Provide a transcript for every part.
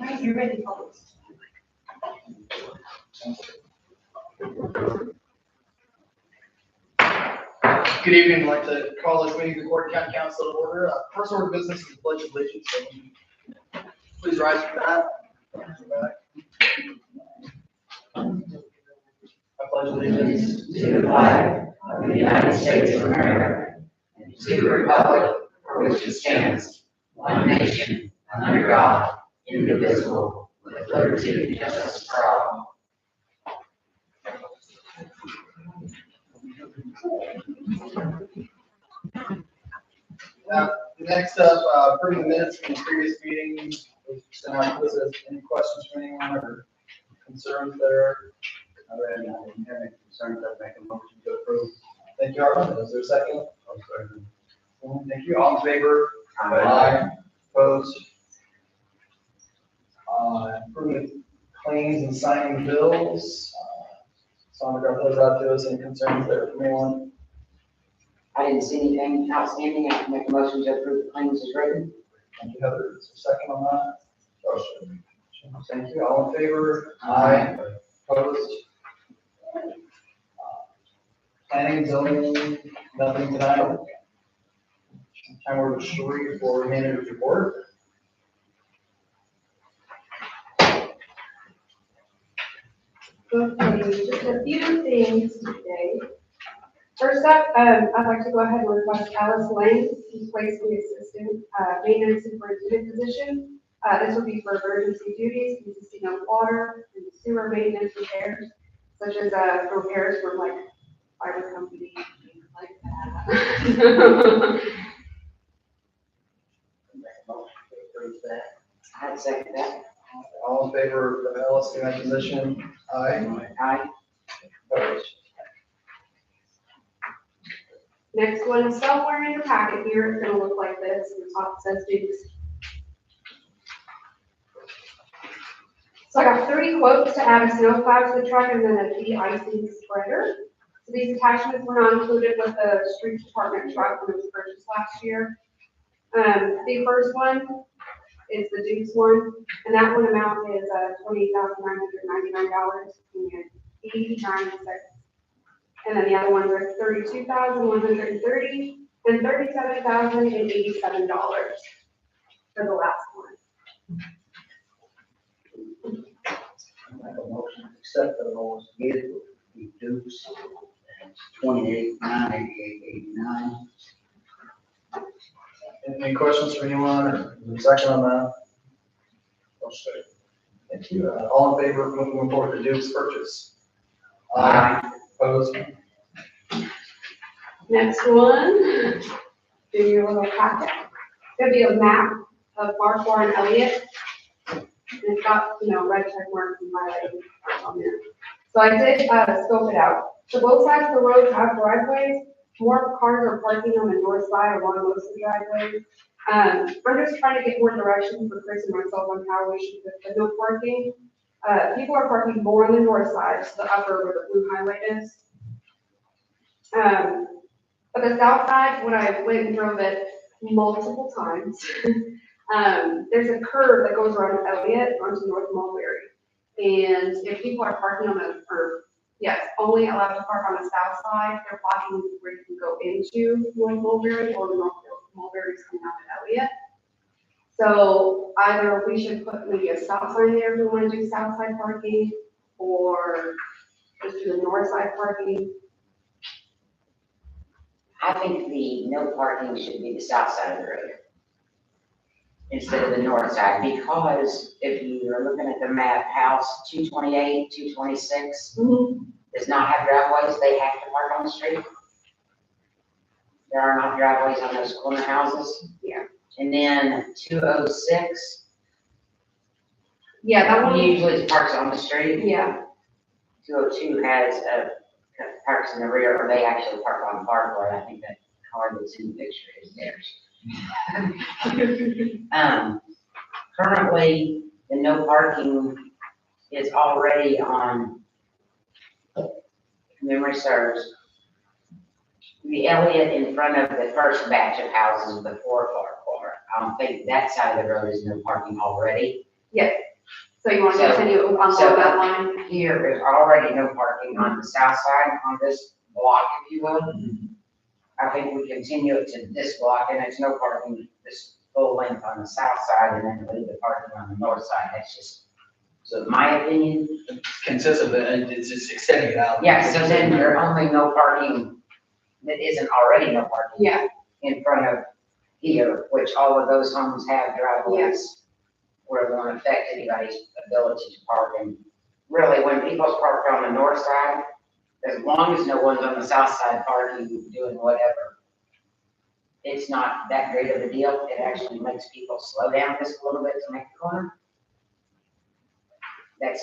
Right, you're ready, folks. Good evening. I'd like to call this meeting of the Gordon County Council to order. First order of business is the pledge of allegiance. So please rise for that. I pledge allegiance to the flag of the United States of America and to the republic for which it stands, one nation, under God, indivisible, with liberty and justice for all. Next up, approving the minutes from the previous meeting. Any questions from anyone or concerns there? I don't have any concerns. I make a motion to approve. Thank you, Arvin. Is there a second? I'll second. Thank you. All in favor? Aye. Opposed? Approving claims and signing bills. Sandra got those out to us. Any concerns there from anyone? I didn't see anything outstanding. I can make a motion to approve the claims as written. Thank you, Heather. Is there a second on that? Thank you. All in favor? Aye. Opposed? Planning, zoning, nothing tonight. Time over to Sheree for manager's report. Okay, just a few things today. First up, I'd like to go ahead and request Alice Lang to place the assistant maintenance superintendent position. This will be for emergency duties consisting of water and sewer maintenance repairs, such as repairs from like fiber company, things like that. I'd second that. All in favor of Alice in that position? Aye. Aye. Opposed? Next one, somewhere in your packet here, it's gonna look like this. The top says Dukes. So I got 30 quotes to add a snowplow to the truck and then a de-icing spreader. So these attachments were not included with the street department truck when it was purchased last year. The first one is the Dukes one, and that one amount is $28,999 and 89 cents. And then the other ones are $32,130 and $37,087 for the last one. I make a motion to accept the lowest bid, which would be Dukes, and it's $28,988.89. Any questions from anyone or is there a second on that? I'll second. Thank you. All in favor of moving forward to Duke's purchase? Aye. Opposed? Next one, do your little packet. It's gonna be a map of Farquhar and Elliott. And it's got, red check marks and highlighted on there. So I did scope it out. So both sides of the road have driveways. More cars are parking on the north side along most of the driveways. We're just trying to get more direction for Chris and myself on how we should put the no parking. People are parking more on the north side, so the upper where the blue highlight is. But the south side, when I went and drove it multiple times, there's a curve that goes around Elliott onto North Mulberry. And if people are parking only allowed to park on the south side, they're blocking where you can go into North Mulberry or North Mulberry's coming out of Elliott. So either we should put maybe a stop sign there if we want to do south side parking, or just do the north side parking. I think the no parking should be the south side of the road instead of the north side, because if you are looking at the map, house 228, 226 does not have driveways. They have to park on the street. There are not driveways on those corner houses. Yeah. And then 206. Yeah, that one. Usually parks on the street. Yeah. 202 has parks in the rear, or they actually park on Farquhar. I think that car that's in the picture is theirs. Currently, the no parking is already on, if memory serves, the Elliott in front of the first batch of houses before Farquhar. I don't think that side of the road is no parking already. Yes. So you want to continue on So- that line? Here is already no parking on the south side, on this block, if you will. I think we continue it to this block, and it's no parking this full length on the south side, and then leave the parking on the north side. That's just So my opinion. it's consistent, and it's just extending it out. Yeah, so then you're only no parking that isn't already no parking Yeah, in front of here, which all of those homes have driveways where it won't affect anybody's ability to park. And really, when people's park on the north side, as long as no one's on the south side parking, doing whatever, it's not that great of a deal. It actually makes people slow down just a little bit to make the corner. That's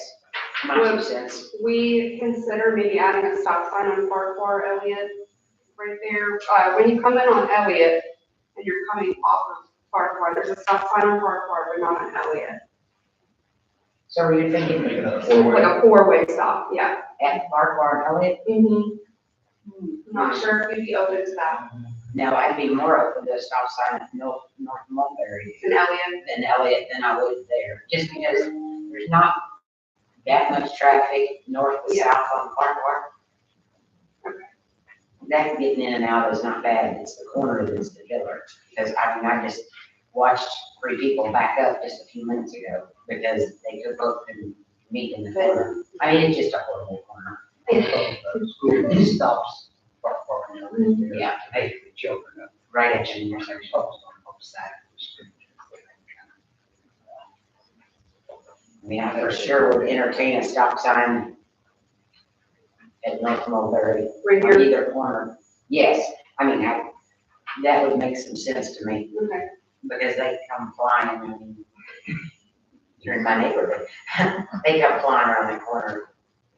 my 2 cents. we consider maybe adding a stop sign on Farquhar Elliott right there. When you come in on Elliott and you're coming off of Farquhar, there's a stop sign on Farquhar, but not on Elliott. So are you thinking Making it a Like four-way. a four-way stop, yeah. at Farquhar and Elliott? Not sure if you'd be open to that No, I'd be more open to a stop sign at North Mulberry in Elliott. than Elliott than I would there, just because there's not that much traffic north to Yeah. south on Farquhar. That getting in and out is not bad, it's the corner that's the killer, because I just watched 3 people back up just a few minutes ago, because they took up and meet in the corner. I mean, it's just a horrible corner. School stops far enough. Yeah, Hey, the children, right at the intersection. folks on both sides of the street. I mean, I for sure would entertain a stop sign at North Mulberry. Right On here. either corner. Yes, I mean, that would make some sense to me, Okay. because they come flying, I mean, you're in my neighborhood, they come flying around the corner,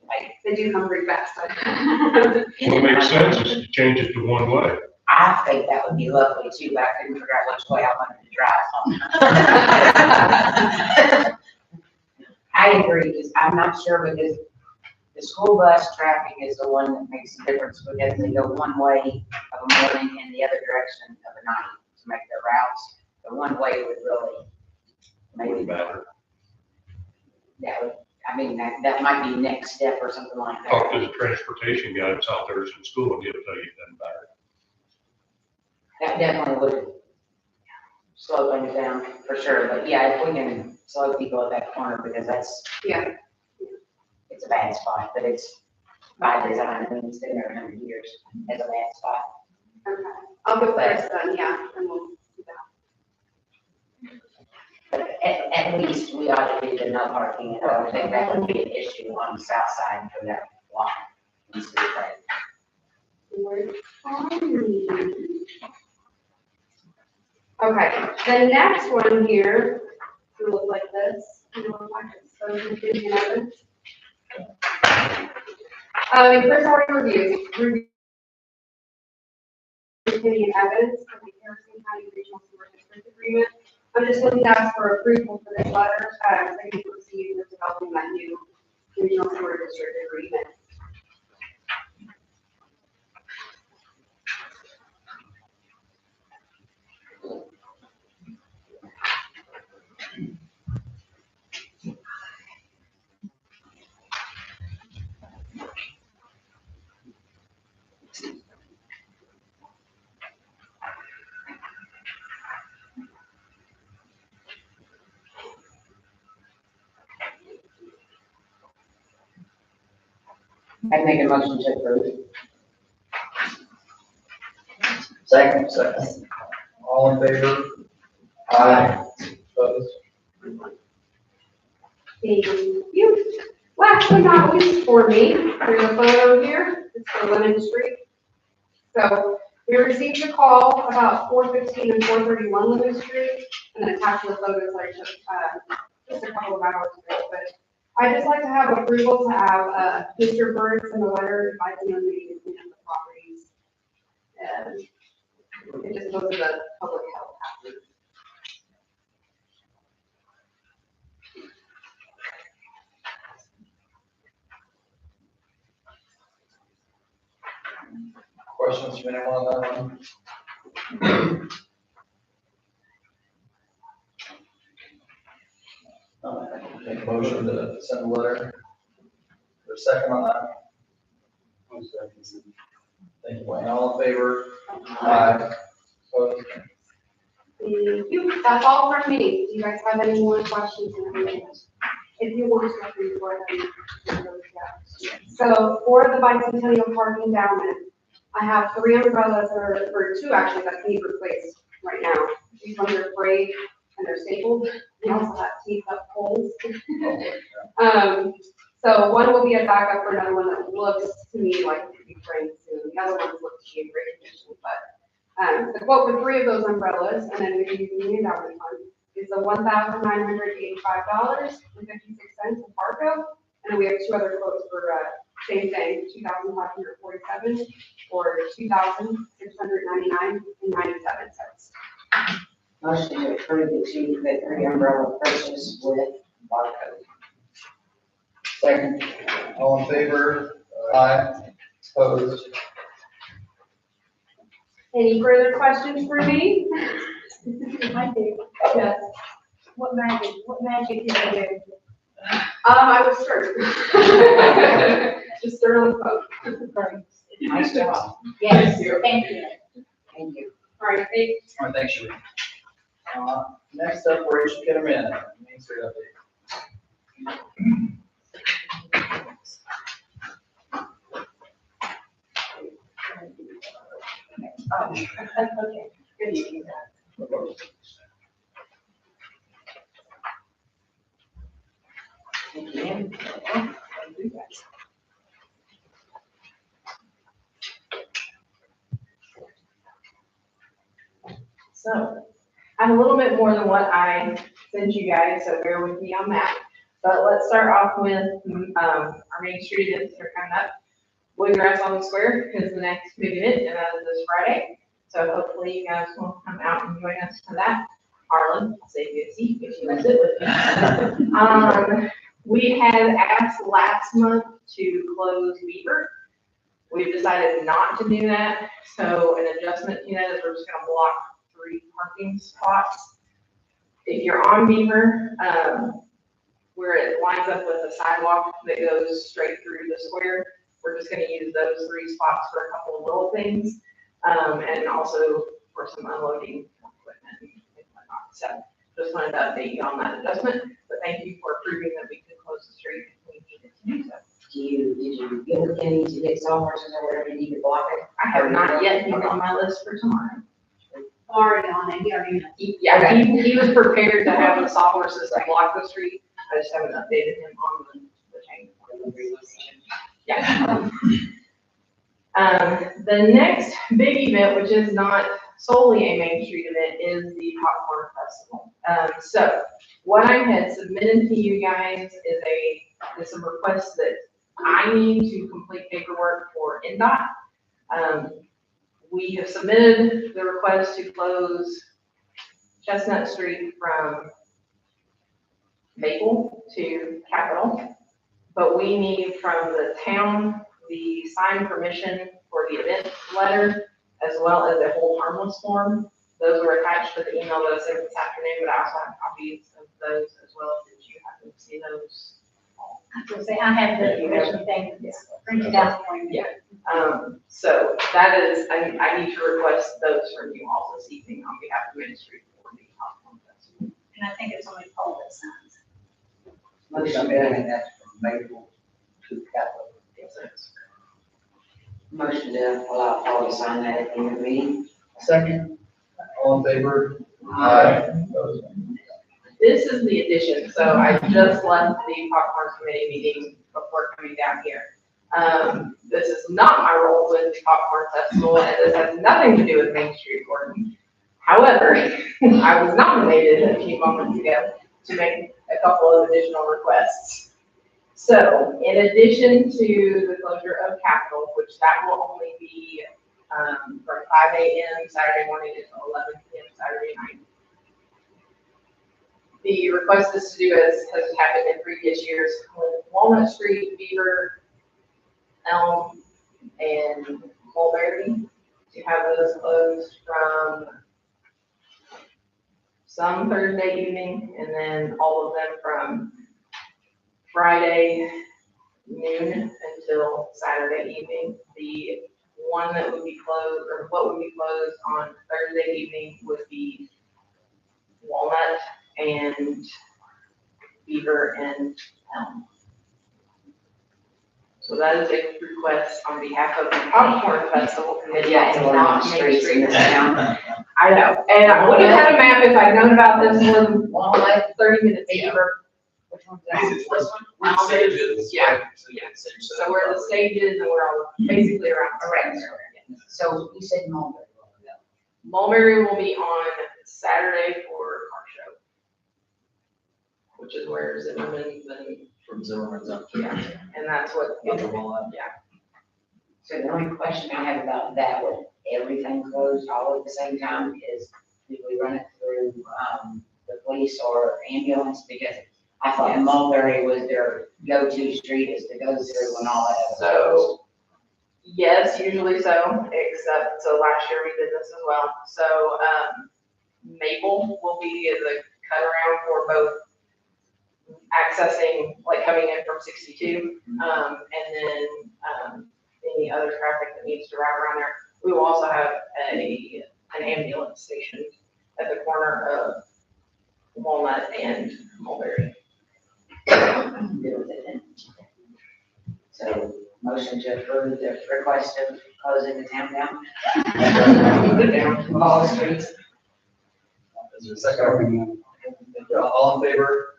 like. They do come pretty fast. What makes sense is to change it to one way. I think that would be lovely too, but I couldn't figure out which way I wanted to drive home. I agree, because I'm not sure, because the school bus traffic is the one that makes the difference, because they go one way of a morning and the other direction of a night to make their routes. The one way would really maybe Better. that would, I mean, that might be next step or something like Talk to that. the transportation guy that's out there in school and he'll tell you then better. That definitely would slow things down for sure, but yeah, if we can slow people at that corner, because that's, Yeah, it's a bad spot, but it's by design, I mean, it's been there 100 years as a bad spot. okay. I'll get this done, yeah, and we'll do that. But at least we ought to do the no parking, and I don't think that would be an issue on the south side for that block. Okay, the next one here will look like this. It'll look like it's so confusing and open. Chris already reviewed opinion evidence of the Harrison County Regional Sewer District Agreement. I'm just looking to ask for approval for this letter, so we can proceed with developing that new regional sewer district agreement. I'd make a motion to approve. Second. All in favor? Aye. Opposed? Thank you. Last but not least for me, there's a photo here, it's for Lemon Street. So we received a call about 4:15 and 4:31 Lemon Street, and then attached to the photos I took, just a couple of hours ago, but I'd just like to have approval to have, Mr. Burns in the letter advising on the clean up the properties. And it just goes to the public health hazard. Questions from anyone on that one? Take a motion motion to send a letter. For a second on that? Thank you, Wayne. All in favor? Aye. Opposed? Thank you. That's all from me. Do you guys have any more questions? If you want to, I can go ahead and go through that. So for the bicentennial park endowment, I have 3 umbrellas, or 2 actually, that need replaced right now. These ones are frayed and they're stapled. They also have teeth up holes. So one will be a backup for another one that looks to me like it could be framed soon. The other ones look to be in great condition, but the quote for 3 of those umbrellas, and then we're using the endowment fund, is $1,985.56 in Barco. And we have 2 other quotes for, same thing, $2,547 or $2,699.97. Motion to approve the 3 umbrella purchase with barcode. Second. All in favor? Aye. Opposed? Any further questions for me? I do. Yes. What magic did you do? I was sure. Just stir on the phone. Nice job. Yes, Thank you. thank you. Thank you. All right, thanks. All right, thanks, Sheree. Next up, we're Rachel Kitterman, Main Street update. Okay, good evening. Thank you. So, I have a little bit more than what I sent you guys, so bear with me on that. But let's start off with, our Main Street events that are coming up. Bluegrass on the Square is the next big event, and that is this Friday. So hopefully you guys will come out and join us for that. Harlan, I'll save you a seat if you want to sit with me. We had asked last month to close Beaver. We've decided not to do that, so an adjustment to that is we're just gonna block 3 parking spots. If you're on Beaver, where it lines up with the sidewalk that goes straight through the square, we're just gonna use those 3 spots for a couple of little things, and also for some unloading equipment and whatnot. So just wanted to update you on that adjustment, but thank you for approving that we could close the street if we needed to do so. Did you get with Kenny to get sawhorses or whatever you need to block it? I have not yet, he's on my list for tomorrow. Already on it, you already know. Yeah, he was prepared to have the sawhorses to block the street, I just haven't updated him on the change. Yeah. The next big event, which is not solely a Main Street event, is the Popcorn Festival. So what I had submitted to you guys is a request that I need to complete paperwork for NDOT. We have submitted the request to close Chestnut Street from Maple to Capitol, but we need from the town the signed permission for the event letter, as well as a hold harmless form. Those were attached to the email that I sent this afternoon, but I also have copies of those as well. Did you happen to see those? I was gonna say, I have the original thing, it's printed out for you. Yeah. So that is, I need to request those from you all this evening on behalf of Ministry for the Popcorn Festival. And I think it's only Paul that signs. Motion And to, that's from Maple to Capitol. motion to allow Paul to sign that at the end of the meeting. Second. All in favor? Aye. Opposed? This is the addition, so I just left the popcorn committee meeting before coming down here. This is not my role with the Popcorn Festival, and this has nothing to do with Main Street Gordon. However, I was nominated a few moments ago to make a couple of additional requests. So in addition to the closure of Capitol, which that will only be from 5 a.m. Saturday morning until 11 p.m. Saturday night. The request is to do as has happened in previous years with Walnut Street, Beaver, Elm, and Mulberry, to have those closed from some Thursday evening, and then all of them from Friday noon until Saturday evening. The one that would be closed, or what would be closed on Thursday evening would be Walnut and Beaver and Elm. So that is a request on behalf of the Popcorn Festival Committee. Yeah, it's and not not the Main streets in Street. this town. I know, and I would have had a map if I'd known about this more than, like 30 minutes ago. Which one's that? Basically, where the stage is. Yeah, right? yeah. So where the stage is and we're all basically around. Correct. So you said Mulberry. Mulberry will be on Saturday for car show. Which is where Zimmerman's and, From Zimmerman's up to. yeah, and that's what, Up to Walnut. So the only question I have about that, with everything closed all at the same time, is do we run it through, the police or ambulance? Because I thought Yes. Mulberry was their go-to street is to go through when all that was closed. so, yes, usually so, except, so last year we did this as well. So, Maple will be the cut around for both accessing, like coming in from 62, and then, any other traffic that needs to route around there. We will also have an ambulance station at the corner of Walnut and Mulberry. I'm good with it then. So, motion to approve the request of closing the town down? All the streets? Is there a second? All in favor?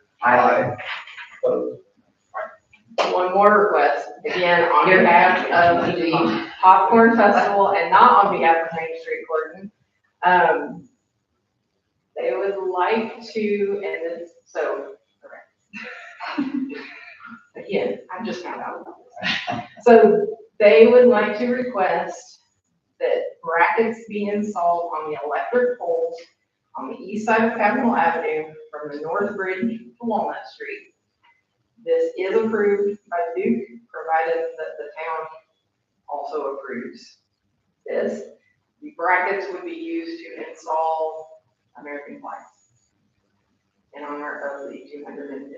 Opposed? One more request, again, on behalf of the Popcorn Festival and not on behalf of Main Street Corden. They would like to, and this, so, again, I just found out about this. So they would like to request that brackets be installed on the electric poles on the east side of Capitol Avenue from the North Bridge to Walnut Street. This is approved by Duke, provided that the town also approves this. The brackets would be used to install American flags in honor of the 250th.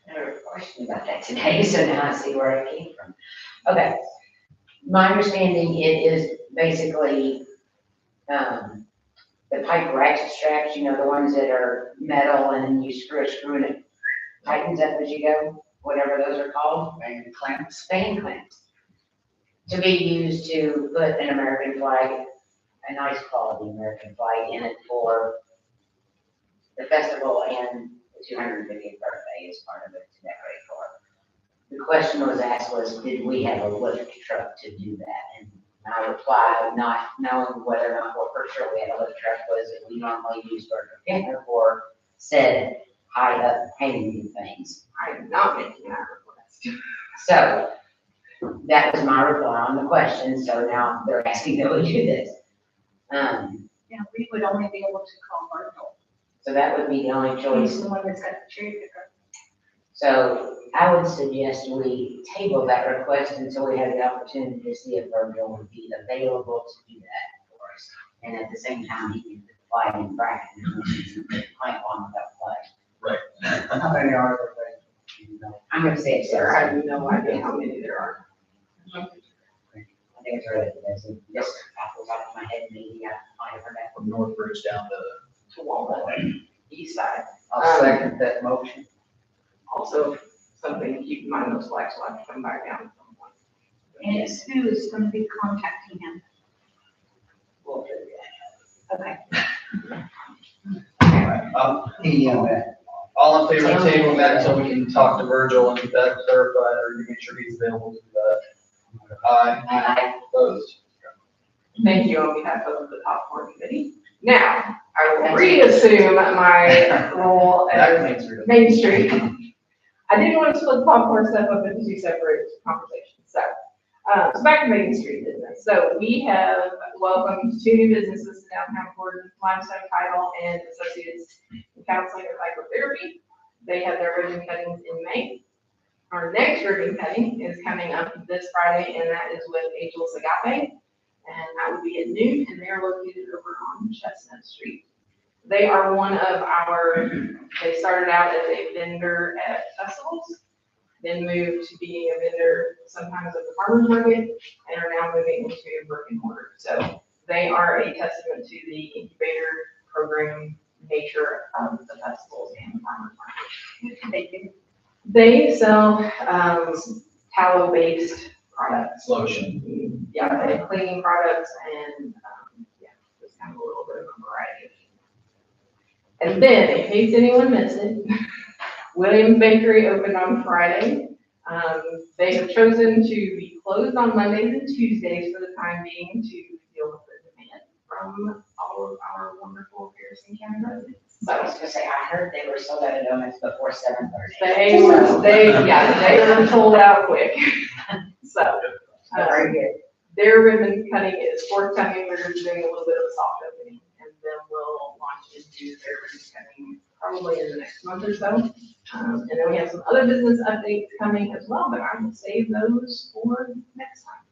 I had a question about that today, so now I see where it came from. Okay, my understanding, it is basically, the pipe ratchet straps, you know, the ones that are metal and you screw a screw and it tightens up as you go, whatever those are called. Bang clamps. Span clamps. To be used to put an American flag, a nice quality American flag in it for the festival and the 250th birthday is part of it to decorate for. The question was asked was, did we have a lift truck to do that? And I replied, not knowing whether or not, well, for sure we had a lift truck, was that we normally use Burger King for said high up hanging things. I am not making that request. So that was my reply on the question, so now they're asking that we do this. Yeah, we would only be able to call Virgil. So that would be the only He's choice. the one that's got the cherry picker. So I would suggest we table that request until we have the opportunity to see if Virgil would be available to do that for us. And at the same time, he can fly in bracket and clamp on without flag. How many are there? Do you know? I'm gonna say it's Sir, I there. have no idea how many there are. I think it's right. There's just apples out of my head, maybe I might have heard that. From North Bridge down to. To Walnut, east side. I'll second that motion. Also, something to keep in mind, those flags will have to come back down at some point. And it's who is going to be contacting him. We'll figure that out. Okay. All in favor of tabling that so we can talk to Virgil and get that clarified, or you make sure he's available to do that? Aye. Opposed? Thank you on behalf of the Popcorn Committee. Now, I will reassume my role That as makes it. Main Street. I didn't want to split the popcorn stuff up into two separate conversations, so back to Main Street business. So we have welcomed 2 new businesses to downtown Gordon, Limestone Title and Associates in Counseling and Psychotherapy. They have their ribbon cuttings in May. Our next ribbon cutting is coming up this Friday, and that is with Angel's Agape. And that would be at noon, and they're located over on Chestnut Street. They are one of our, they started out as a vendor at festivals, then moved to being a vendor sometimes at the farmer's market, and are now moving into brick and mortar. So they are a testament to the incubator program nature of the festivals and the farmer's market. They sell tallow-based products. Lotion. Yeah, they have cleaning products and, yeah, just kind of a little bit of a variety. And then, in case anyone missed it, Williams Bakery opened on Friday. They have chosen to be closed on Mondays and Tuesdays for the time being to deal with the demand from all of our wonderful Harrison County residents. So I was gonna say, I heard they were sold out of donuts before 7:30. They were sold out quick. So, Very good. their ribbon cutting is forthcoming. We're just doing a little bit of a soft opening, and then we'll launch into their ribbon cutting probably in the next month or so. And then we have some other business updates coming as well, but I will save those for next time.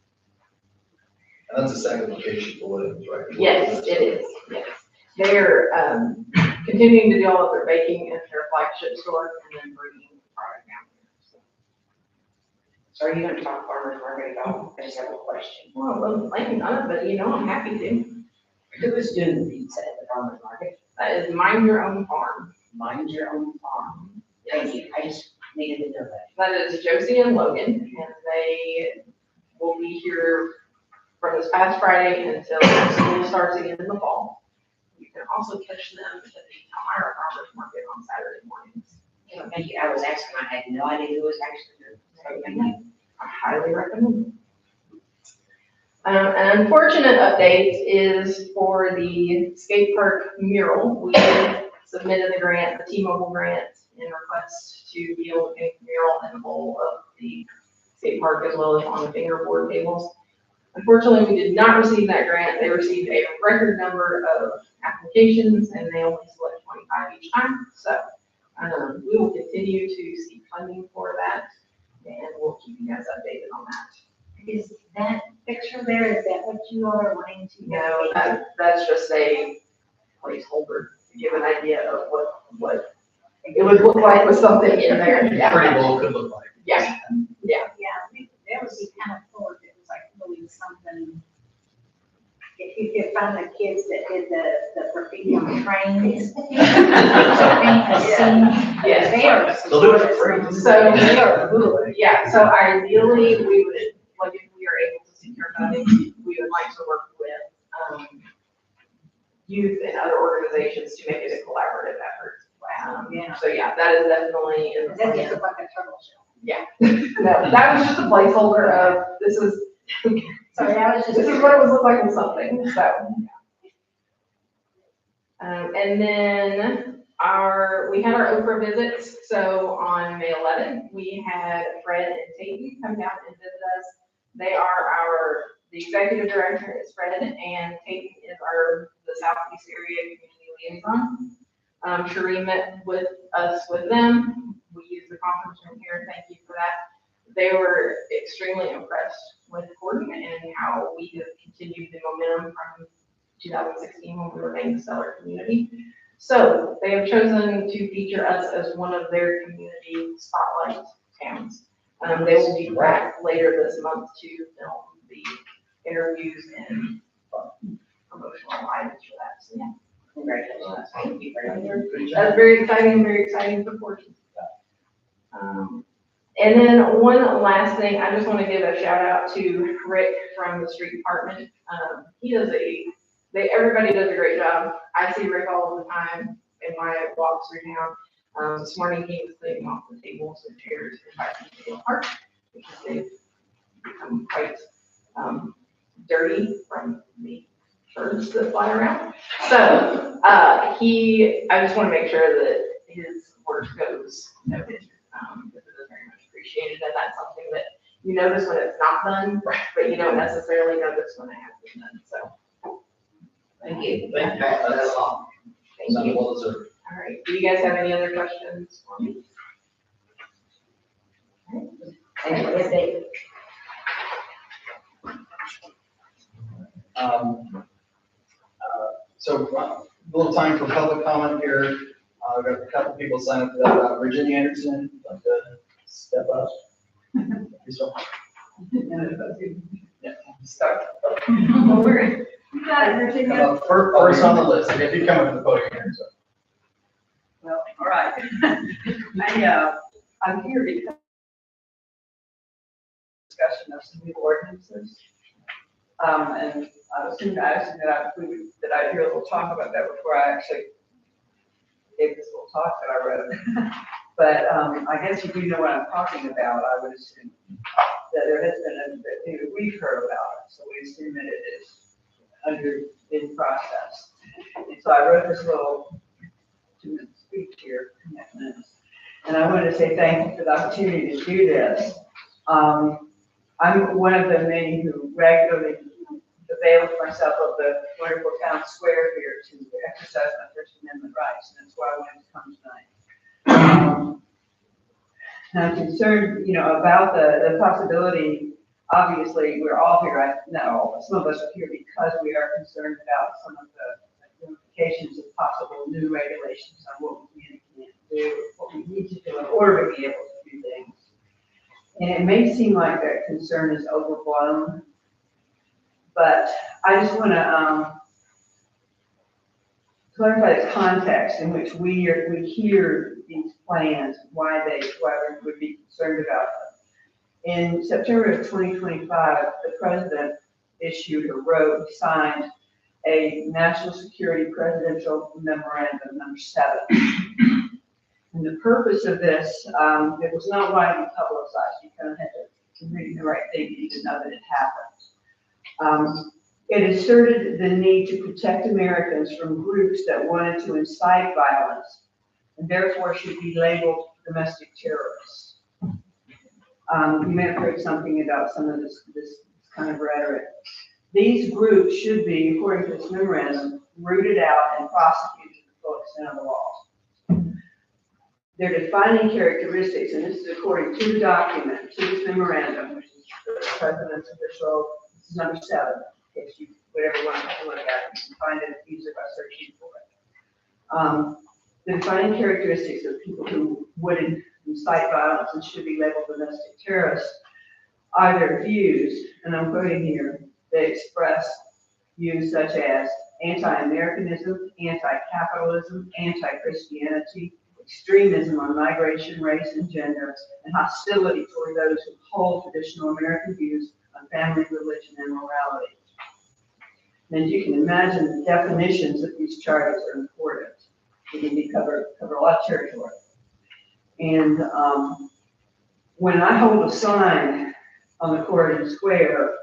And that's the second location for Williams, right? Yes, it is, yes. They're, continuing to develop their baking at their flagship store and then bringing the product down here. So are you gonna talk farmer's market at all? I just have a question. Well, I wasn't planning on it, but you know, I'm happy to. Who is doing the pizza at the farmer's market? That is Mind Your Own Farm. Mind your own farm. Thank you. I just needed to know that. That is Josie and Logan, and they will be here from this past Friday until school starts again in the fall. You can also catch them at the Elmira Farmers Market on Saturday mornings. Thank you. I was asking, I had no idea who was actually doing it. So, thank you. I highly recommend it. An unfortunate update is for the skate park mural. We submitted the grant, the T-Mobile grant, in request to be able to paint the mural in the bowl of the skate park as well as on the fingerboard tables. Unfortunately, we did not receive that grant. They received a record number of applications and they only select 25 each time. So we will continue to seek funding for that and we'll keep you guys updated on that. Is that picture there, is that what you all are wanting to? No, that's just a placeholder to give an idea of what it would look like with something in there. Yeah. Pretty well could look like. Yeah, Yeah, that would be kind of cool if it was like really something. If you could find the kids that did the graffiti on the trains. Yes. They are. They'll do it for free. So, They are good. yeah, so ideally, we would, like, if we are able to secure funding, we would like to work with, youth and other organizations to make it a collaborative effort. Yeah. So, yeah, that is definitely in the That plan. just looked like a turtle shell. Yeah, no, that was just a placeholder of, this is Sorry, I was just. what it would look like with something, so. And then we had our Oprah visits, so on May 11th, we had Fred and Tayton come down and visit us. They are the executive director is Fred, and Tayton is the Southeast area community liaison. Sheree met with them. We used the conference room here, thank you for that. They were extremely impressed with Gordon and how we have continued the momentum from 2016 when we were named Stellar Community. So they have chosen to feature us as one of their community spotlight towns. They will be back later this month to film the interviews and promotional items for that. So yeah, Congratulations. Thank you very much. that's very exciting proportion. And then one last thing, I just want to give a shout out to Rick from the street department. Everybody does a great job. I see Rick all the time in my walks through town. This morning he was cleaning off the tables and chairs in Bicentennial Park because they've become quite dirty from the birds that fly around. So I just want to make sure that his work goes noted. This is very much appreciated, and that's something that you notice when it's not done, but you don't necessarily notice when it has been done. So thank you. Thank you. That's all. Thank you. Well deserved. All right. Do you guys have any other questions for me? Thank you. Good day. So the little time for public comment here. We've got a couple people signed up for that. Virginia Anderson, like to step up. Please don't- Yeah, start. Well, we're, you got it, Come Virginia. up first on the list, if you come up to the podium here, so. Well, all right. I'm here because discussion of some new ordinances. And I was asking that I'd hear a little talk about that before I actually gave this little talk that I wrote. But, I guess if you know what I'm talking about, I would assume that there has been we've heard about it, so we assume that it is in process. And so I wrote this little 2-minute speech here, and I wanted to say thank you for the opportunity to do this. I'm one of the many who regularly avail myself of the wonderful town square here to exercise my First Amendment rights, and that's why I wanted to come tonight. And I'm concerned, about the possibility. Obviously, we're all here, some of us are here because we are concerned about some of the implications of possible new regulations on what we can and can't do, what we need to do in order to be able to do things. And it may seem like that concern is overblown, but I just want to clarify the context in which we hear these plans, why we would be concerned about them. In September of 2025, the president signed a national security presidential memorandum number 7. And the purpose of this, it was not widely publicized. You kind of had to read the right thing to even know that it happened. It asserted the need to protect Americans from groups that wanted to incite violence and therefore should be labeled domestic terrorists. You may have heard something about some of this kind of rhetoric. These groups should be, according to this memorandum, rooted out and prosecuted to the full extent of the law. Their defining characteristics, and this is according to the document, to this memorandum, which is the president's official, this is number 7, in case you would ever want to have a look at it, you can find it easier by searching for it. The defining characteristics of people who would incite violence and should be labeled domestic terrorists are their views, and I'm quoting here, they express views such as anti-Americanism, anti-capitalism, anti-Christianity, extremism on migration, race, and gender, and hostility toward those who hold traditional American views on family, religion, and morality. And as you can imagine, the definitions of these charges are important. They need to cover a lot of territory. And when I hold a sign on the Corridor Square,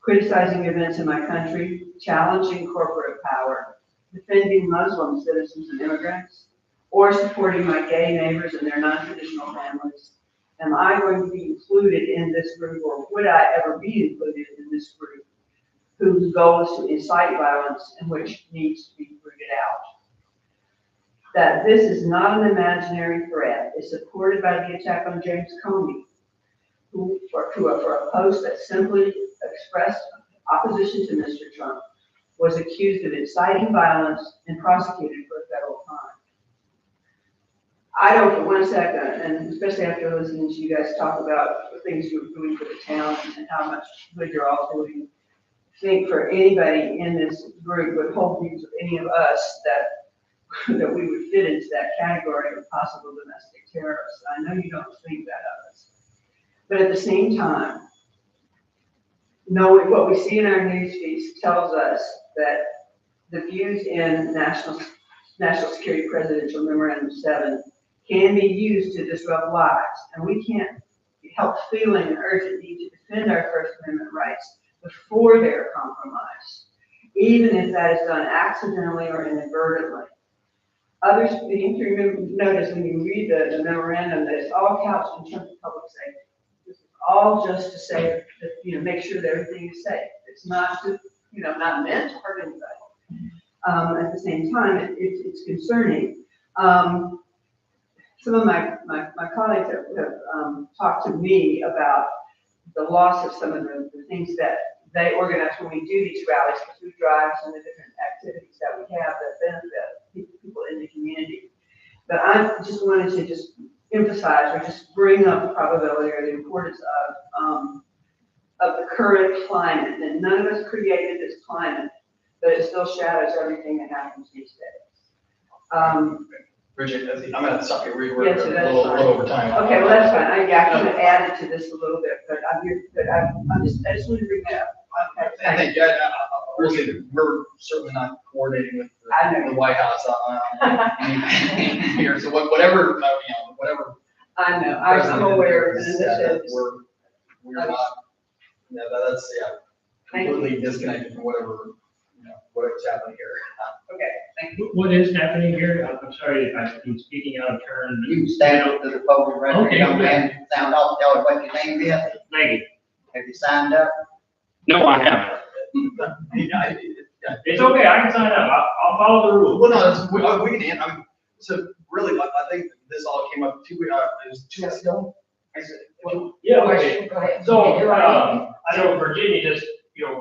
criticizing events in my country, challenging corporate power, defending Muslim citizens and immigrants, or supporting my gay neighbors and their non-traditional families, am I going to be included in this group, or would I ever be included in this group whose goal is to incite violence and which needs to be rooted out? That this is not an imaginary threat is supported by the attack on James Comey, who for a post that simply expressed opposition to Mr. Trump, was accused of inciting violence and prosecuted for a federal crime. I don't for one second, and especially after listening to you guys talk about the things you're doing for the town and how much good you're all doing, think for anybody in this group would hold views of any of us that we would fit into that category of possible domestic terrorists. I know you don't think that of us. But at the same time, knowing what we see in our news feeds tells us that the views in National Security Presidential Memorandum 7 can be used to disrupt lives. And we can't help feeling an urgent need to defend our First Amendment rights before they're compromised, even if that is done accidentally or inadvertently. Others, you have to notice when you read the memorandum that it's all couched in terms of public safety. This is all just to say that, make sure that everything is safe. It's not to, not meant to hurt anybody. At the same time, it's concerning. Some of my colleagues have talked to me about the loss of some of the things that they organize when we do these rallies, the food drives and the different activities that we have that benefit people in the community. But I just wanted to just emphasize or just bring up the probability or the importance of the current climate, that none of us created this climate, but it still shadows everything that happens these days. Bridget, I'm gonna stop you, we're Yes, a that's little fine. over time. Okay, well, that's fine, I kind of added to this a little bit, but I just want to bring that up. Okay, I think, we'll see, we're certainly not coordinating with I know. the White House on here, so whatever, whatever. I know, I'm aware of this. We're not, that's, Thank you. completely disconnected from whatever's happening here. Okay, thank you. What is happening here? I'm sorry, I've been speaking out of turn. You can stand up to the podium right there, Okay, young yeah. man, sound off, tell us what your name is. Maggie. Have you signed up? No, I haven't. Yeah, It's okay, I can sign up. I'll follow the rules. Well, no, we can, so really, I think this all came up it was 2 weeks ago. Yeah, okay. Go ahead. So, You're right. I know Virginia just,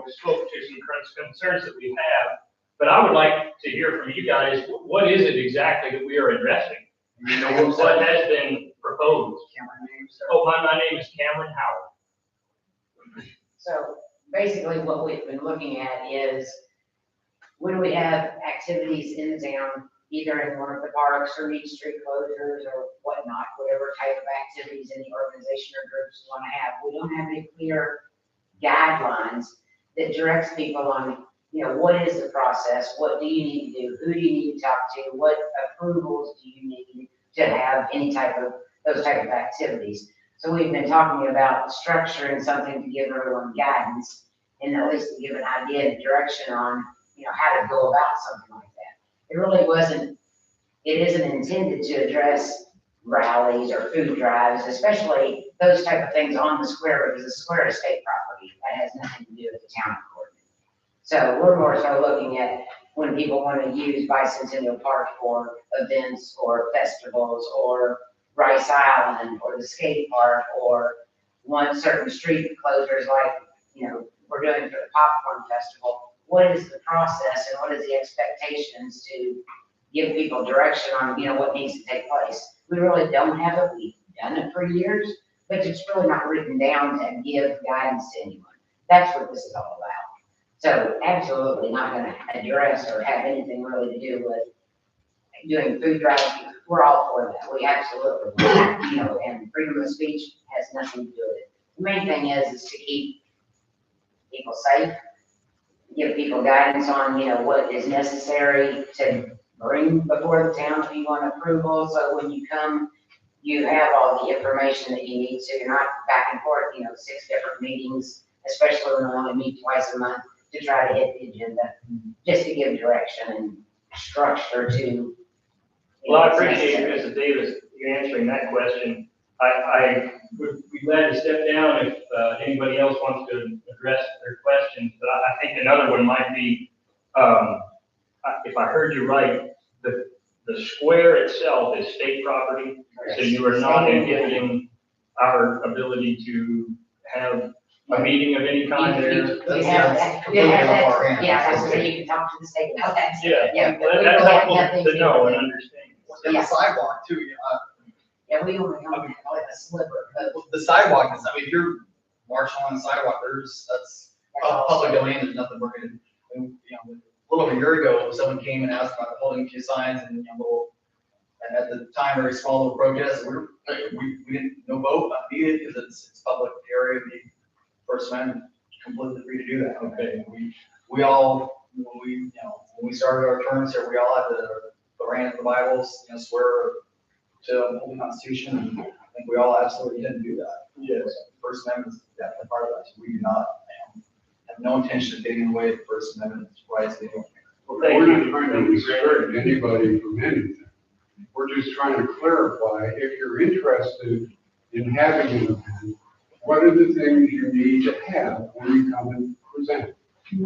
spoke to some current concerns that we have, but I would like to hear from you guys, what is it exactly that we are addressing? What has been proposed? Oh, my name is Cameron Howard. So basically what we've been looking at is when we have activities in town, either in one of the parks or Mead Street closures or whatnot, whatever type of activities any organization or groups want to have, we don't have any clear guidelines that directs people on, what is the process? What do you need to do? Who do you need to talk to? What approvals do you need to have any those type of activities? So we've been talking about structuring something to give everyone guidance and at least to give an idea and direction on, how to go about something like that. It really it isn't intended to address rallies or food drives, especially those type of things on the square, because the square is state property. That has nothing to do with the town court. So we're more so looking at when people want to use Bicentennial Park for events or festivals or Rice Island or the skate park or one certain street closures like, we're doing for the popcorn festival. What is the process and what is the expectations to give people direction on, what needs to take place? We really don't have it. We've done it for years, but it's really not written down to give guidance to anyone. That's what this is all about. So absolutely not gonna address or have anything really to do with doing food drives. We're all for that. We absolutely, and freedom of speech has nothing to do with it. The main thing is to keep people safe, give people guidance on, what is necessary to bring before the town if you want approval. So when you come, you have all the information that you need, so you're not back and forth, 6 different meetings, especially when we only meet twice a month to try to hit the agenda, just to give direction and structure to. Well, I appreciate you, Mrs. Davis, you answering that question. I would be glad to step down if anybody else wants to address their questions, but I think another one might be, if I heard you right, the square itself is state property, so you are not inhibiting our ability to have a meeting of any kind there. You have that, that's so you can talk to the state about that. Yeah, but we that's really have helpful nothing to know and understand. And the sidewalk too, Yeah, we only have like a sliver, but the sidewalk is, if you're marching on the sidewalk, that's public domain, there's nothing we're gonna, a little over a year ago, someone came and asked about holding a few signs and, and at the time, very small little protest, we didn't, no vote needed because it's public area, the First Amendment, completely free to do that. Okay, we all, when we started our terms here, we all had the ran the Bibles, swear to uphold the Constitution, and I think we all absolutely didn't do that. Yes. First Amendment is definitely part of that. So we do not have no intention of getting in the way of the First Amendment rights of anyone. Well, We're not trying to restrict anybody from anything. We're just trying to clarify, if you're interested in having an event, what are the things you need to have when you come and present?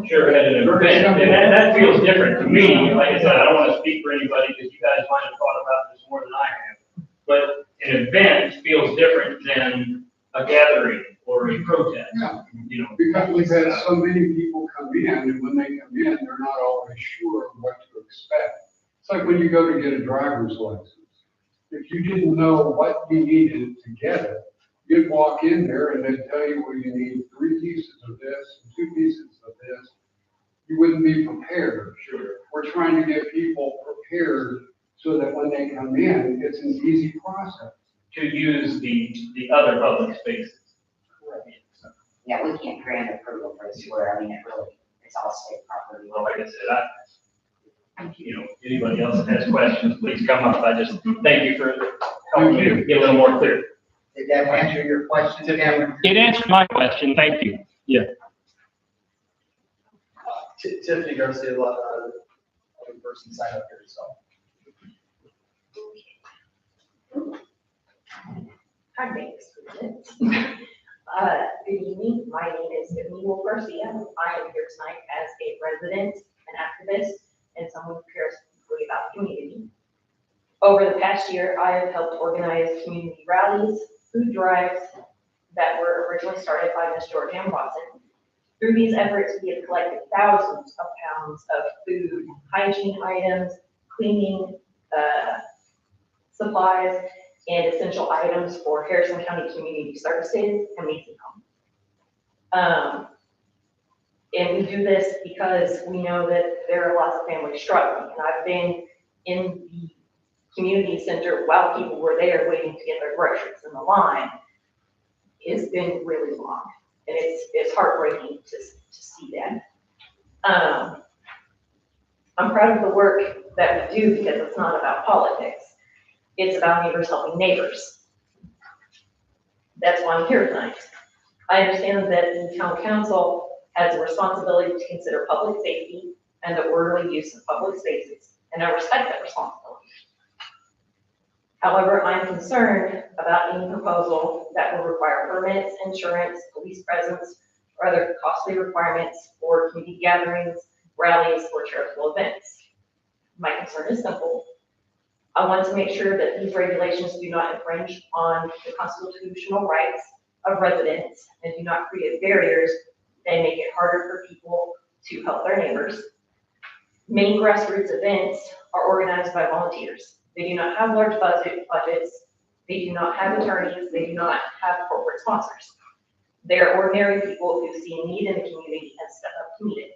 Sure, at an event, and that feels different to me. Like I said, I don't want to speak for anybody because you guys might have thought about this more than I have. But an event feels different than a gathering or a protest, Yeah. you know. Because we've had so many people come in, and when they come in, they're not always sure what to expect. It's like when you go to get a driver's license. If you didn't know what you needed to get it, you'd walk in there and they'd tell you, well, you need 3 pieces of this, and 2 pieces of this. You wouldn't be prepared. Sure. We're trying to get people prepared so that when they come in, it's an easy process. To use the other public spaces. Yeah, we can't grant approval for this where, I mean, it really, it's all state property. Well, like I said, you know, anybody else that has questions, please come up. I just thank you for helping me to get a little more clear. Did that answer your question, Cameron? It answered my question, thank you. Yeah. Tiffany Garcia, other person signed up here, so. Hi, thanks. Good evening, my name is Tiffany Wolf Garcia. I am here tonight as a resident, an activist, and someone who cares deeply about the community. Over the past year, I have helped organize community rallies, food drives that were originally started by Ms. Georgianne Watson. Through these efforts, we have collected thousands of pounds of food, hygiene items, cleaning supplies, and essential items for Harrison County Community Services and Mason Home. And we do this because we know that there are lots of families struggling. And I've been in the community center while people were there waiting to get their groceries, and the line has been really long. And it's heartbreaking to see that. I'm proud of the work that we do because it's not about politics. It's about neighbors helping neighbors. That's why I'm here tonight. I understand that the town council has a responsibility to consider public safety and the orderly use of public spaces, and I respect that responsibility. However, I'm concerned about any proposal that will require permits, insurance, police presence, or other costly requirements for community gatherings, rallies, or charitable events. My concern is simple. I want to make sure that these regulations do not infringe on the constitutional rights of residents and do not create barriers that make it harder for people to help their neighbors. Many grassroots events are organized by volunteers. They do not have large budgets. They do not have attorneys. They do not have corporate sponsors. They are ordinary people who see a need in the community and step up to meet it.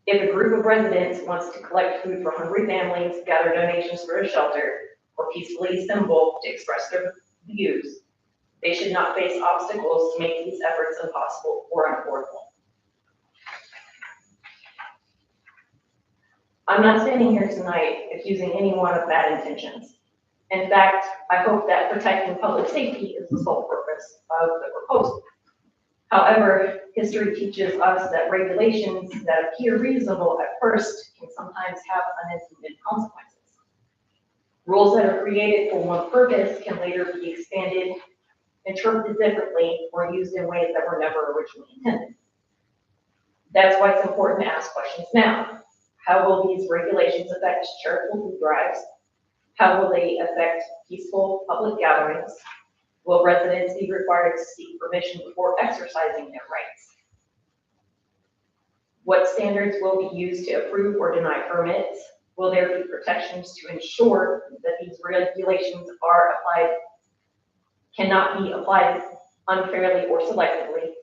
If a group of residents wants to collect food for hungry families, gather donations for a shelter, or peacefully assemble to express their views, they should not face obstacles to make these efforts impossible or unaffordable. I'm not standing here tonight accusing anyone of bad intentions. In fact, I hope that protecting public safety is the sole purpose of the proposal. However, history teaches us that regulations that appear reasonable at first can sometimes have unintended consequences. Rules that are created for one purpose can later be expanded, interpreted differently, or used in ways that were never originally intended. That's why it's important to ask questions now. How will these regulations affect charitable food drives? How will they affect peaceful public gatherings? Will residents be required to seek permission before exercising their rights? What standards will be used to approve or deny permits? Will there be protections to ensure that these regulations are applied, cannot be applied unfairly or selectively?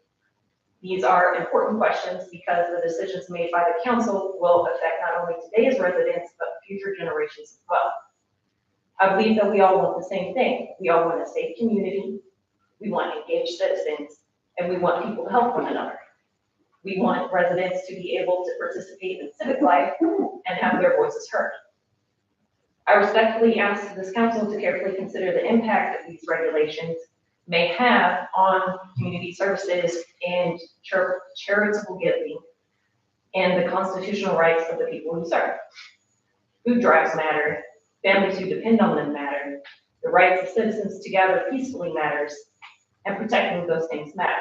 These are important questions because the decisions made by the council will affect not only today's residents, but future generations as well. I believe that we all want the same thing. We all want a safe community. We want engaged citizens, and we want people to help one another. We want residents to be able to participate in civic life and have their voices heard. I respectfully ask this council to carefully consider the impact that these regulations may have on community services and charitable giving and the constitutional rights of the people who serve. Food drives matter. Families who depend on them matter. The rights of citizens to gather peacefully matters, and protecting those things matter.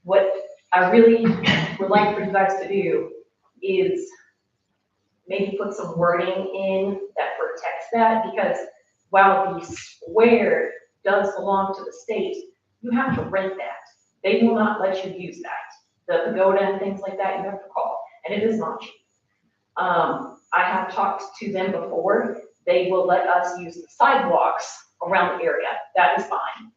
What I really would like for you guys to do is maybe put some wording in that protects that, because while the square does belong to the state, you have to rent that. They will not let you use that. The pagoda and things like that, you have to call, and it is not cheap. I have talked to them before. They will let us use the sidewalks around the area. That is fine.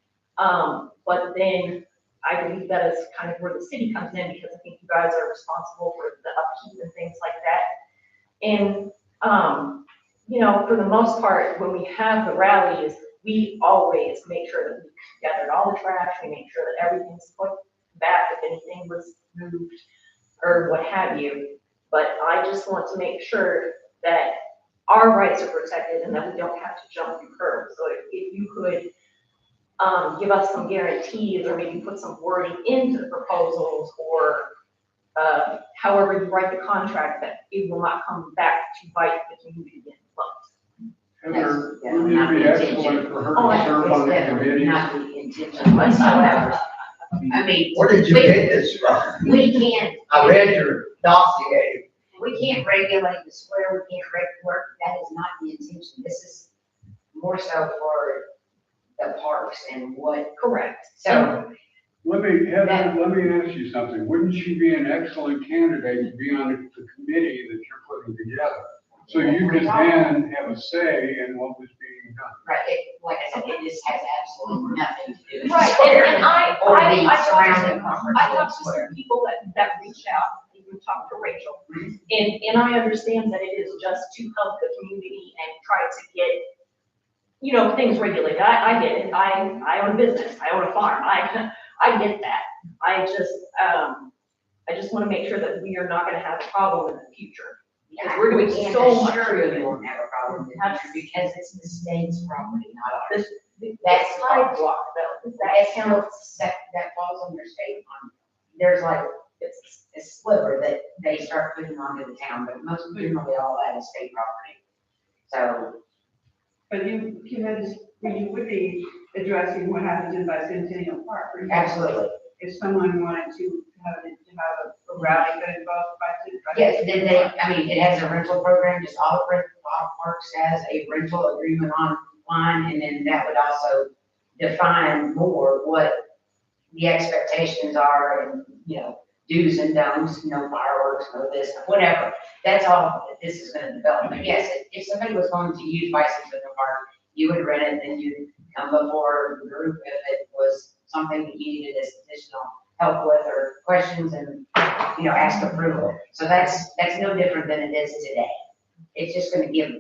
But then I believe that is kind of where the city comes in, because I think you guys are responsible for the upkeep and things like that. And, you know, for the most part, when we have the rallies, we always make sure that we gathered all the trash, we make sure that everything's put back if anything was moved or what have you. But I just want to make sure that our rights are protected and that we don't have to jump through curbs. So if you could give us some guarantees, or maybe put some wording into the proposals, or however you write the contract, that it will not come back to bite the community in the butt. Heather, That's wouldn't not it be the excellent intention. for her Oh, to serve on the Definitely committee? not the intention whatsoever. I mean, Where did you get this from? we can't, I read your dossier. we can't regulate the square, we can't work, that is not the intention. This is more so for the parks and what, Correct. so, Heather, let me ask you something. Wouldn't she be an excellent candidate to be on the committee that you're putting together? So you could then have a say in what was being done. right, like I said, it just has absolutely nothing to do with. Right, and I Or the talked surrounding to, property. I talked to some people that reached out, even talked to Rachel. And I understand that it is just to help the community and try to get, you know, things regulated. I get it. I own a business. I own a farm. I get that. I just want to make sure that we are not going to have a problem in the future. Because we're doing We so can't much. assure you won't have a problem in the future because it's the state's property, not ours. That That's sidewalk though, That counts, that falls under state on, there's like, it's a sliver that they start putting onto the town, but most generally all that is state property. So, But you would be addressing what happens in Bicentennial Park. for example. absolutely. If someone wanted to have a rally that involves Bicentennial. Yes, then they, I mean, it has a rental program, just all parks has a rental agreement online, and then that would also define more what the expectations are and, you know, do's and don'ts, no fireworks, no this, whatever. That's all that this is gonna develop. But yes, if somebody was going to use Bicentennial Park, you would rent it, then you'd come before the group if it was something that you needed as additional help with or questions and, you know, ask approval. So that's no different than it is today. It's just gonna give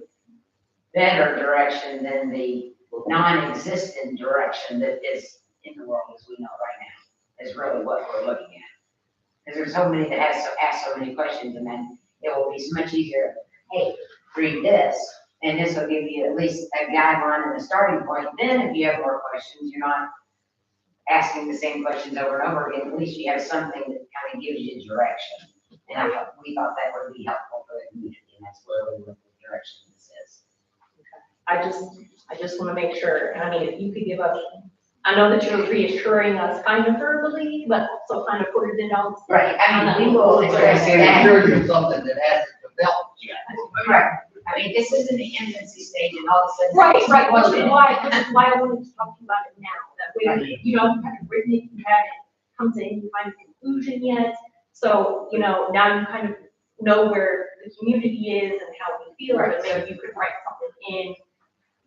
better direction than the non-existent direction that is in the world as we know right now, is really what we're looking at. Because there's so many that ask so many questions, and then it will be so much easier, hey, read this, and this will give you at least a guideline and a starting point. Then if you have more questions, you're not asking the same questions over and over again. At least you have something that kind of gives you direction. And we thought that would be helpful for the community, and that's where we look at the direction this is. I just want to make sure, I mean, if you could give us, I know that you're reassuring us kind of verbally, but also kind of put it in all. Right, I mean, we will I address can't that. assure you of something that hasn't developed yet. Right, I mean, this isn't the infancy stage and all of a sudden. Right, which is exploded. why I wanted to talk to you about it now. That way, you know, you haven't written it, you haven't come to any kind of conclusion yet. So, you know, now you kind of know where the community is and how we feel, and maybe you could write something in.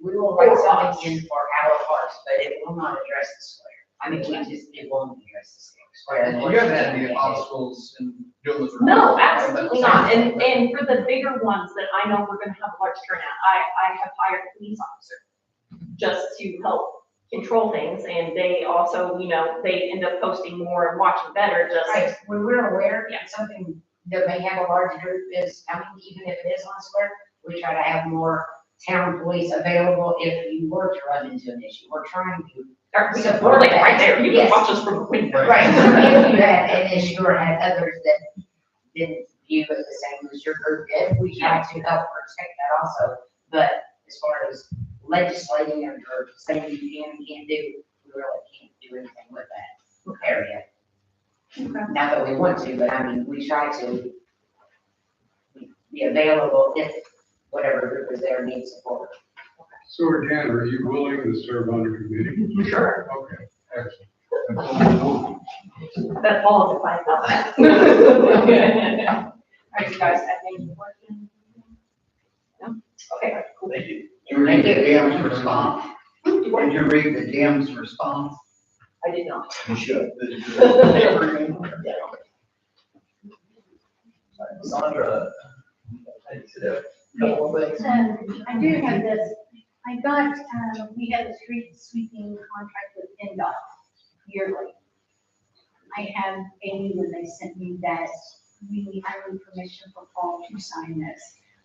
We will write something in for our parts, but it will not address the square. I mean, it won't address the square. And you haven't had any obstacles in doing this. No, absolutely not. And for the bigger ones that I know we're gonna have a large turnout, I have hired a police officer just to help control things, and they also, you know, they end up posting more and watching better, just. Right, when we're aware that something that may have a large group is coming, even if it is on a square, we try to have more town police available if you were to run into an issue. We're trying to. We're like right there, you can Yes. watch us from the window. Right, if you had an issue or had others that didn't view it the same as your group did, we try to help protect that also. But as far as legislating or saying you can and can't do, we really can't do anything with that area. Not that we want to, but I mean, we try to be available if whatever group is there needs support. So again, are you willing to serve on a committee? Sure. Okay, excellent. That qualifies. All right, you guys have any questions? No? Okay, cool. Thank you. You read the Jim's response? Did you read the Jim's response? I did not. You should. Sandra, I need to do a couple of things. I do have this, we have a street sweeping contract with NDOT yearly. I have Amy when they sent me that, I need permission for Paul to sign this.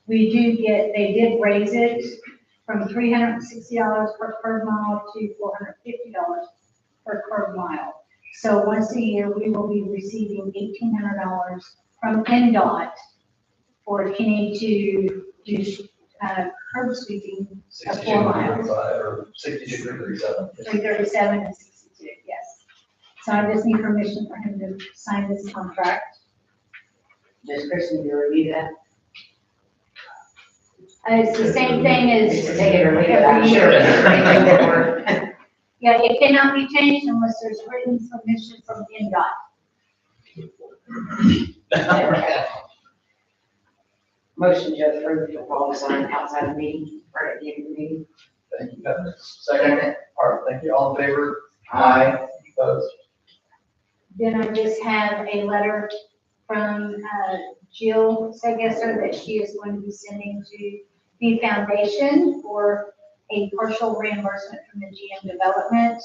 They did raise it from $360 per curb mile to $450 per curb mile. So once a year, we will be receiving $1,800 from NDOT for Kenny to do curb sweeping of 4 miles. 62, or 62, 337. 337 and 62, yes. So I just need permission for him to sign this contract. Does Chris need to review that? It's the same thing as. Just take it or leave it, I'm sure. Yeah, it cannot be changed unless there's written permission from NDOT. Motion to approve the Paul to sign outside the meeting, or at the end of the meeting. Thank you, Kevin. Second, all right, thank you. All in favor? Aye. Opposed? Then I just have a letter from Jill Segesser that she is going to be sending to the foundation for a partial reimbursement from the GM Development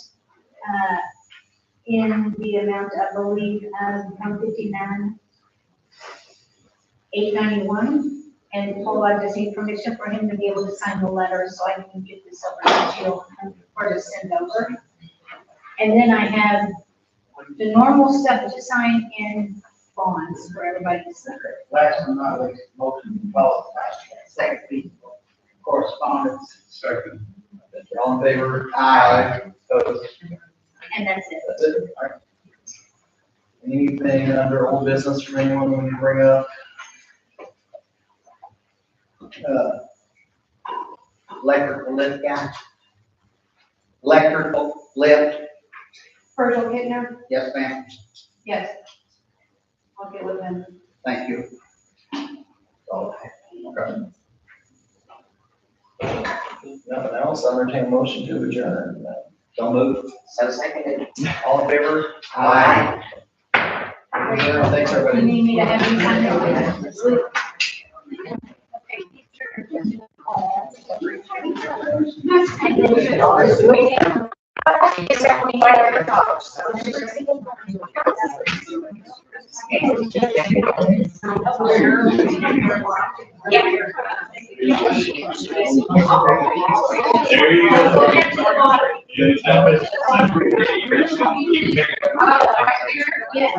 in the amount, I believe, $159,891. And Paul, I just need permission for him to be able to sign the letter so I can get this over to Jill for to send over. And then I have the normal stuff to sign in bonds for everybody to sign. Last but not least, motion to follow second piece of correspondence. Second. Thank you. All in favor? Aye. Opposed? And that's it. That's it. All right. Anything under old business from anyone we want to bring up? Electrical lift guy. Electrical lift, Virgil Kittner, yes ma'am, Yes. I'll get with them. thank you. Oh, okay. Nothing else, I'll entertain a motion to adjourn. Don't move. So seconded. All in favor? Aye. Thanks, You everybody. need me to have you sign it? There you Yes.